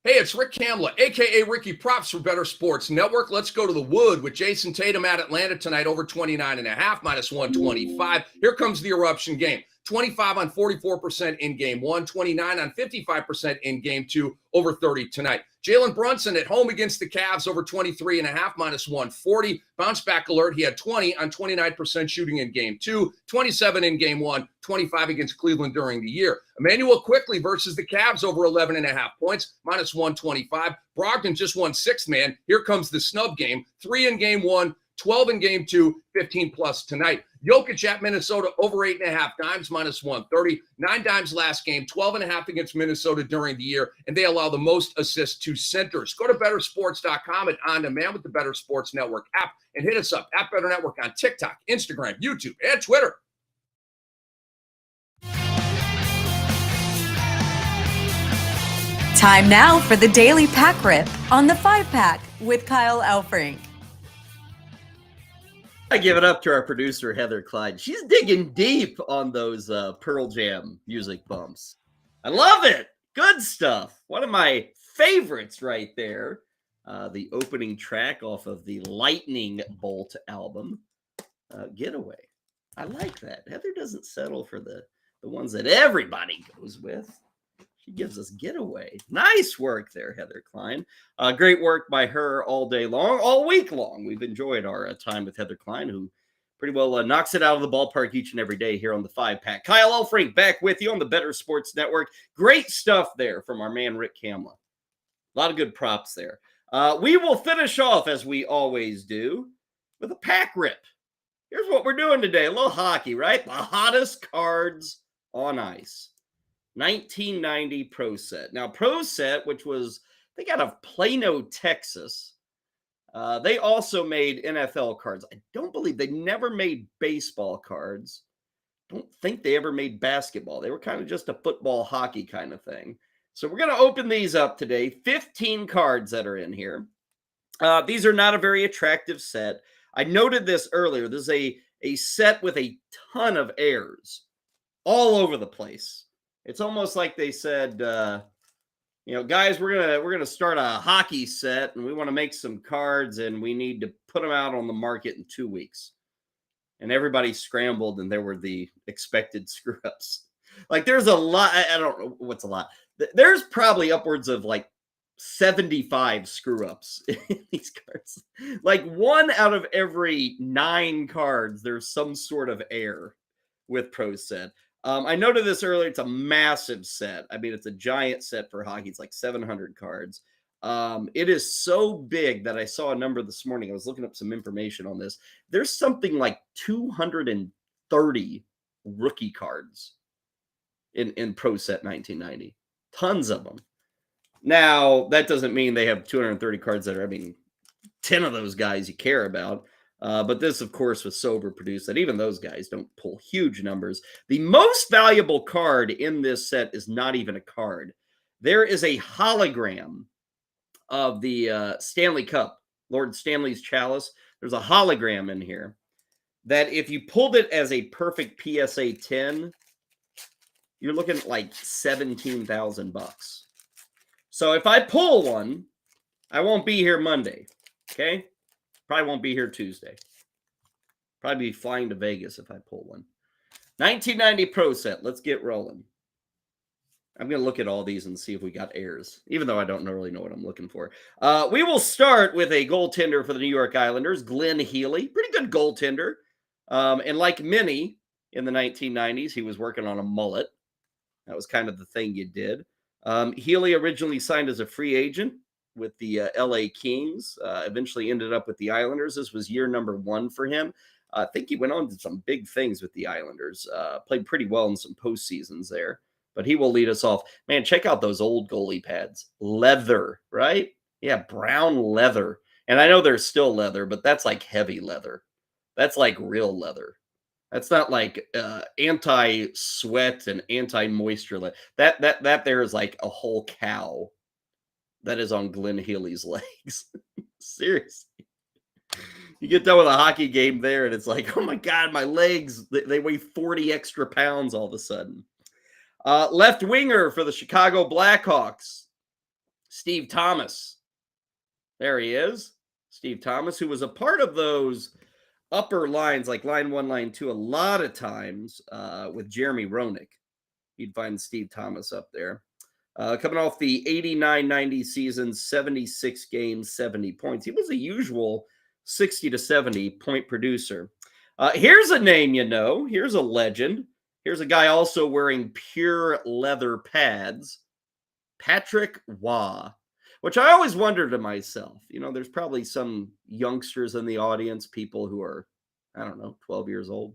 Hey, it's Rick Kamla, a.k.a. Ricky Props for Better Sports Network. Let's go to the wood with Jason Tatum at Atlanta tonight, over 29.5, minus 125. Here comes the eruption game. 25 on 44% in Game 1, 29 on 55% in Game 2, over 30 tonight. Jalen Brunson at home against the Cavs, over 23.5, minus 140. Bounce back alert. He had 20 on 29% shooting in Game 2, 27 in Game 1, 25 against Cleveland during the year. Emmanuel Quickly versus the Cavs, over 11.5 points, minus 125. Brogdon just won 6th man. Here comes the snub game. 3 in Game 1, 12 in Game 2, 15 plus tonight. Jokic at Minnesota over 8.5 dimes, minus 130. 9 dimes last game, 12.5 against Minnesota during the year, and they allow the most assists to centers. Go to bettersports.com and on demand with the Better Sports Network app, and hit us up at Better Network on TikTok, Instagram, YouTube, and Twitter. Time now for the Daily Pack Rip on the 5-Pack with Kyle Elfrink. I give it up to our producer, Heather Clyde. She's digging deep on those Pearl Jam music bumps. I love it. Good stuff. One of my favorites right there. The opening track off of the Lightning Bolt album, Getaway. I like that. Heather doesn't settle for the ones that everybody goes with. She gives us Getaway. Nice work there, Heather Klein. Great work by her all day long, all week long. We've enjoyed our time with Heather Klein, who pretty well knocks it out of the ballpark each and every day here on the 5-Pack. Kyle Elfrink back with you on the Better Sports Network. Great stuff there from our man, Rick Kamla. A lot of good props there. We will finish off, as we always do, with a pack rip. Here's what we're doing today. A little hockey, right? The hottest cards on ice. 1990 ProSet. Now, ProSet, which was, I think, out of Plano, Texas, they also made NFL cards. I don't believe they never made baseball cards. Don't think they ever made basketball. They were kind of just a football, hockey kind of thing. So we're going to open these up today. 15 cards that are in here. These are not a very attractive set. I noted this earlier. This is a set with a ton of airs all over the place. It's almost like they said, guys, we're gonna start a hockey set, and we want to make some cards, and we need to put them out on the market in 2 weeks. And everybody scrambled, and there were the expected screw ups. Like, there's a lot. I don't know what's a lot. There's probably upwards of like 75 screw ups in these cards. Like 1 out of every 9 cards, there's some sort of error with ProSet. I noted this earlier. It's a massive set. I mean, it's a giant set for hockey. It's like 700 cards. It is so big that I saw a number this morning. I was looking up some information on this. There's something like 230 rookie cards in ProSet 1990. Tons of them. Now, that doesn't mean they have 230 cards that are, 10 of those guys you care about. But this, of course, was so overproduced that even those guys don't pull huge numbers. The most valuable card in this set is not even a card. There is a hologram of the Stanley Cup, Lord Stanley's chalice. There's a hologram in here that if you pulled it as a perfect PSA 10, you're looking at like $17,000. So if I pull one, I won't be here Monday, okay? Probably won't be here Tuesday. Probably be flying to Vegas if I pull one. 1990 ProSet. Let's get rolling. I'm going to look at all these and see if we got errors, even though I don't really know what I'm looking for. We will start with a goaltender for the New York Islanders, Glenn Healy. Pretty good goaltender. And like many in the 1990s, he was working on a mullet. That was kind of the thing you did. Healy originally signed as a free agent with the LA Kings, eventually ended up with the Islanders. This was year number 1 for him. I think he went on to some big things with the Islanders, played pretty well in some postseasons there, but he will lead us off. Man, check out those old goalie pads. Leather, right? Yeah, brown leather. And I know they're still leather, but that's like heavy leather. That's like real leather. That's not like anti-sweat and anti-moisture. That there is like a whole cow that is on Glenn Healy's legs. Seriously. You get done with a hockey game there, and it's like, oh my God, my legs, they weigh 40 extra pounds all of a sudden. Left winger for the Chicago Blackhawks, Steve Thomas. There he is. Steve Thomas, who was a part of those upper lines, like line 1, line 2, a lot of times with Jeremy Roenick. You'd find Steve Thomas up there. Coming off the 89-90 season, 76 games, 70 points. He was a usual 60 to 70 point producer. Here's a name you know. Here's a legend. Here's a guy also wearing pure leather pads. Patrick Waugh, which I always wonder to myself. There's probably some youngsters in the audience, people who are, 12 years old.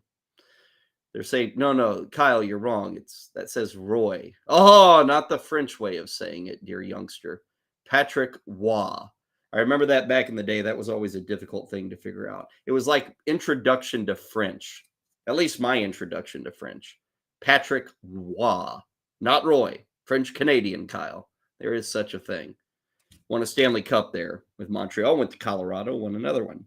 They're saying, no, Kyle, you're wrong. That says Roy. Oh, not the French way of saying it, dear youngster. Patrick Roy. I remember that back in the day. That was always a difficult thing to figure out. It was like introduction to French, at least my introduction to French. Patrick Roy, not Roy. French Canadian, Kyle. There is such a thing. Won a Stanley Cup there with Montreal. Went to Colorado. Won another one.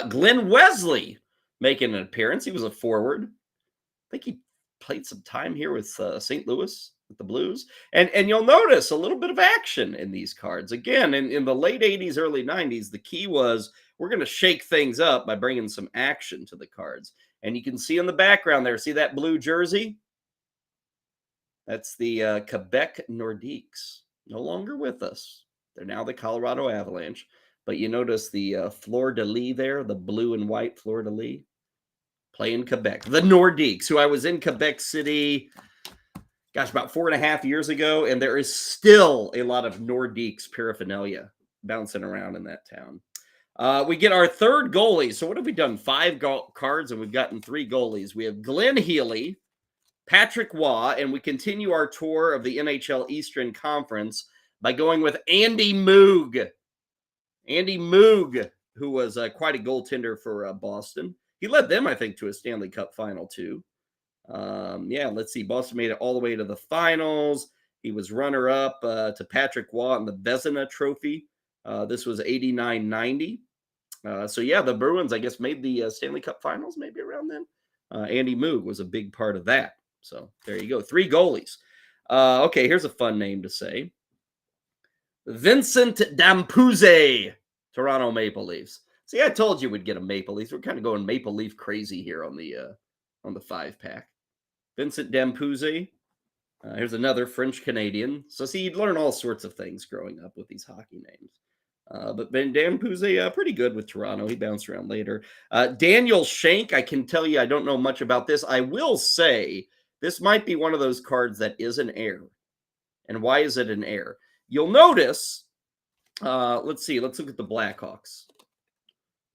Glenn Wesley making an appearance. He was a forward. I think he played some time here with St. Louis with the Blues. And you'll notice a little bit of action in these cards. Again, in the late 80s, early 90s, the key was we're going to shake things up by bringing some action to the cards. And you can see in the background there, see that blue jersey? That's the Quebec Nordiques. No longer with us. They're now the Colorado Avalanche. But you notice the fleur-de-lis there, the blue and white fleur-de-lis. Play in Quebec. The Nordiques, who I was in Quebec City, gosh, about 4.5 years ago, and there is still a lot of Nordiques paraphernalia bouncing around in that town. We get our third goalie. So what have we done? 5 cards, and we've gotten 3 goalies. We have Glenn Healy, Patrick Roy, and we continue our tour of the NHL Eastern Conference by going with Andy Moog. Andy Moog, who was quite a goaltender for Boston. He led them, I think, to a Stanley Cup final, too. Let's see. Boston made it all the way to the finals. He was runner-up to Patrick Roy in the Vezina Trophy. This was 89-90. The Bruins, I guess, made the Stanley Cup finals maybe around then. Andy Moog was a big part of that. So there you go. 3 goalies. Okay, here's a fun name to say. Vincent Damphousse, Toronto Maple Leafs. See, I told you we'd get a Maple Leafs. We're kind of going Maple Leaf crazy here on the 5-pack. Vincent Damphousse. Here's another French Canadian. So see, you'd learn all sorts of things growing up with these hockey names. But Ben Damphousse, pretty good with Toronto. He bounced around later. Daniel Shank, I can tell you I don't know much about this. I will say this might be one of those cards that is an heir. And why is it an heir? You'll notice, let's see, let's look at the Blackhawks.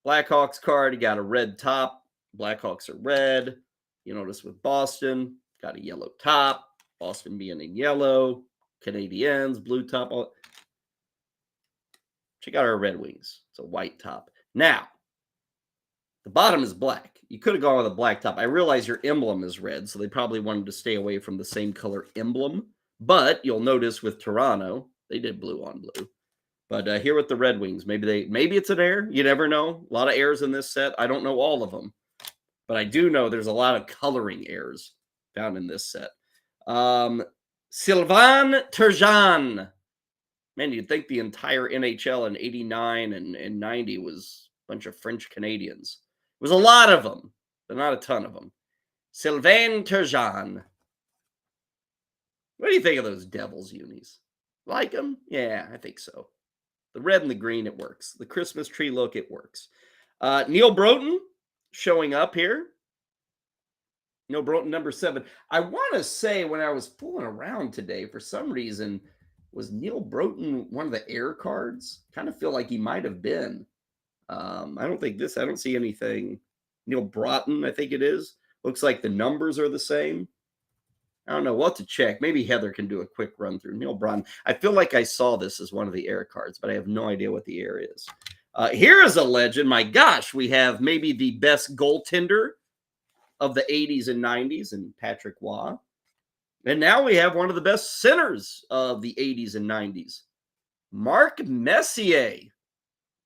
Blackhawks card, you got a red top. Blackhawks are red. You notice with Boston, got a yellow top. Boston being in yellow. Canadiens, blue top. Check out our Red Wings. It's a white top. Now, the bottom is black. You could have gone with a black top. I realize your emblem is red, so they probably wanted to stay away from the same color emblem. But you'll notice with Toronto, they did blue on blue. But here with the Red Wings, maybe it's an heir. You never know. A lot of heirs in this set. I don't know all of them. But I do know there's a lot of coloring heirs found in this set. Sylvain Turgeon. Man, you'd think the entire NHL in 89 and 90 was a bunch of French Canadians. It was a lot of them, but not a ton of them. Sylvain Turgeon. What do you think of those Devils unis? Like them? Yeah, I think so. The red and the green, it works. The Christmas tree look, it works. Neil Broughton showing up here. Neil Broughton, number 7. I want to say when I was fooling around today, for some reason, was Neil Broughton one of the air cards? Kind of feel like he might have been. I don't see anything. Neil Broughton, I think it is. Looks like the numbers are the same. I don't know. We'll have to check. Maybe Heather can do a quick run through. Neil Broughton. I feel like I saw this as one of the air cards, but I have no idea what the air is. Here is a legend. My gosh, we have maybe the best goaltender of the 80s and 90s in Patrick Roy. And now we have one of the best centers of the 80s and 90s, Mark Messier.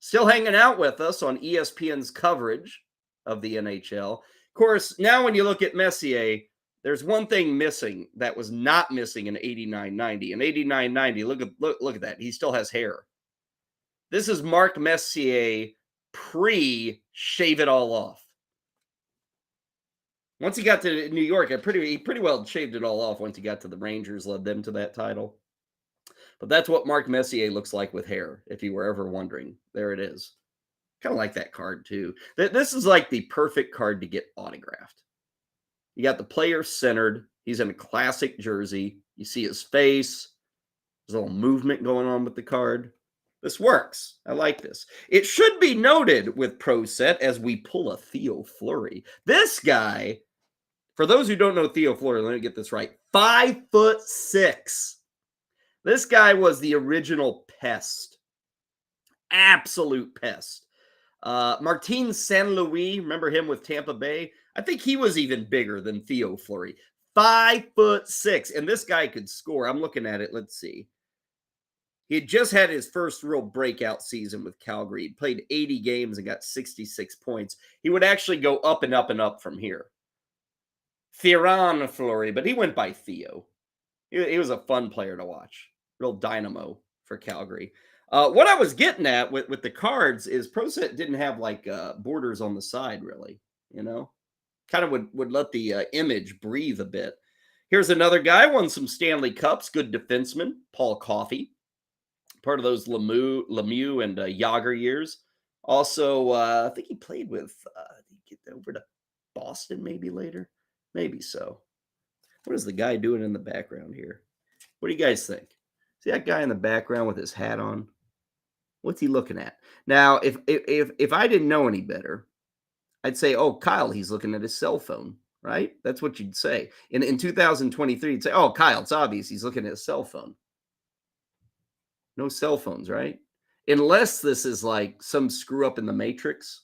Still hanging out with us on ESPN's coverage of the NHL. Of course, now when you look at Messier, there's one thing missing that was not missing in 89-90. In 89-90, look at that. He still has hair. This is Mark Messier pre-shave it all off. Once he got to New York, he pretty well shaved it all off once he got to the Rangers, led them to that title. But that's what Mark Messier looks like with hair, if you were ever wondering. There it is. Kind of like that card, too. This is like the perfect card to get autographed. You got the player centered. He's in a classic jersey. You see his face. There's a little movement going on with the card. This works. I like this. It should be noted with ProSet as we pull a Theo Fleury. This guy For those who don't know Theo Fleury, let me get this right. 5'6". This guy was the original pest. Absolute pest. Martin St. Louis, remember him with Tampa Bay? I think he was even bigger than Theo Fleury. 5'6", and this guy could score. I'm looking at it. Let's see. He had just had his first real breakout season with Calgary. He played 80 games and got 66 points. He would actually go up and up and up from here. Theron Fleury, but he went by Theo. He was a fun player to watch. Real dynamo for Calgary. What I was getting at with the cards is ProSet didn't have like borders on the side, really. You know, kind of would let the image breathe a bit. Here's another guy, won some Stanley Cups, good defenseman, Paul Coffey, part of those Lemieux and Yager years. Also, I think he played with, did he get over to Boston maybe later? Maybe so. What is the guy doing in the background here? What do you guys think? See that guy in the background with his hat on? What's he looking at? Now, if I didn't know any better, I'd say, oh, Kyle, he's looking at his cell phone, right? That's what you'd say. In 2023, you'd say, oh, Kyle, it's obvious he's looking at his cell phone. No cell phones, right? Unless this is like some screw up in the Matrix.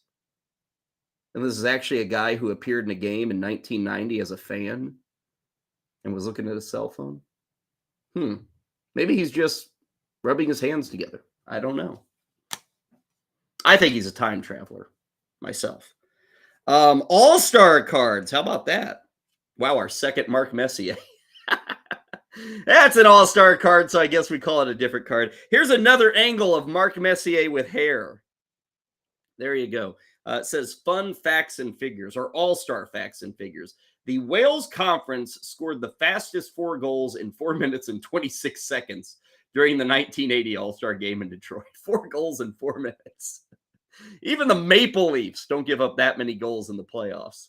And this is actually a guy who appeared in a game in 1990 as a fan and was looking at his cell phone. Maybe he's just rubbing his hands together. I don't know. I think he's a time traveler myself. All-star cards. How about that? Wow, our second Mark Messier. That's an all-star card, so I guess we call it a different card. Here's another angle of Mark Messier with hair. There you go. It says fun facts and figures, or all-star facts and figures. The Wales Conference scored the fastest 4 goals in 4 minutes and 26 seconds during the 1980 All-Star game in Detroit. 4 goals in 4 minutes. Even the Maple Leafs don't give up that many goals in the playoffs.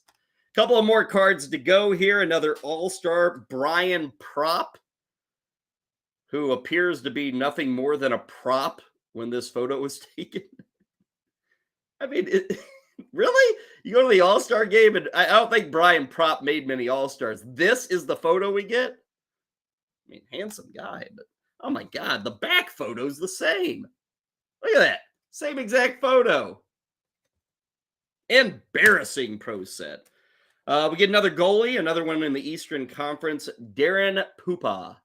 A couple of more cards to go here. Another All-Star, Brian Propp, who appears to be nothing more than a prop when this photo was taken. I mean, really? You go to the All-Star game, and I don't think Brian Propp made many All-Stars. This is the photo we get? I mean, handsome guy, but oh my God, the back photo's the same. Look at that. Same exact photo. Embarrassing ProSet. We get another goalie, another one in the Eastern Conference, Darren Poopa,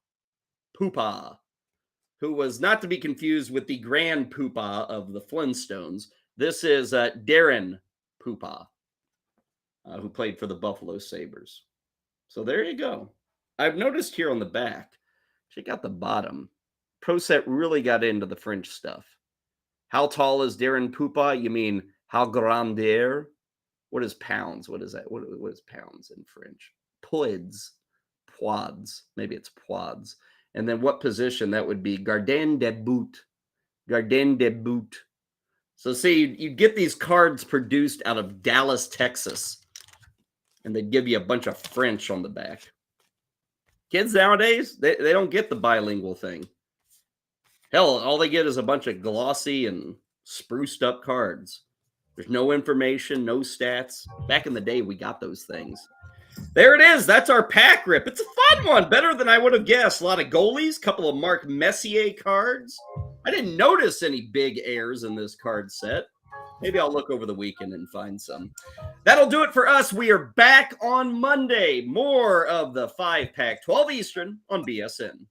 who was not to be confused with the Grand Poopa of the Flintstones. This is Darren Poopa, who played for the Buffalo Sabres. So there you go. I've noticed here on the back, check out the bottom. ProSet really got into the French stuff. How tall is Darren Poopa? You mean how grandeur? What is pounds? What is that? What is pounds in French? Poids. Maybe it's poids. And then what position? That would be gardien de but. Gardien de but. So see, you get these cards produced out of Dallas, Texas, and they give you a bunch of French on the back. Kids nowadays, they don't get the bilingual thing. Hell, all they get is a bunch of glossy and spruced up cards. There's no information, no stats. Back in the day, we got those things. There it is. That's our pack rip. It's a fun one. Better than I would have guessed. A lot of goalies, a couple of Mark Messier cards. I didn't notice any big airs in this card set. Maybe I'll look over the weekend and find some. That'll do it for us. We are back on Monday. More of the 5-pack, 12 Eastern on BSN.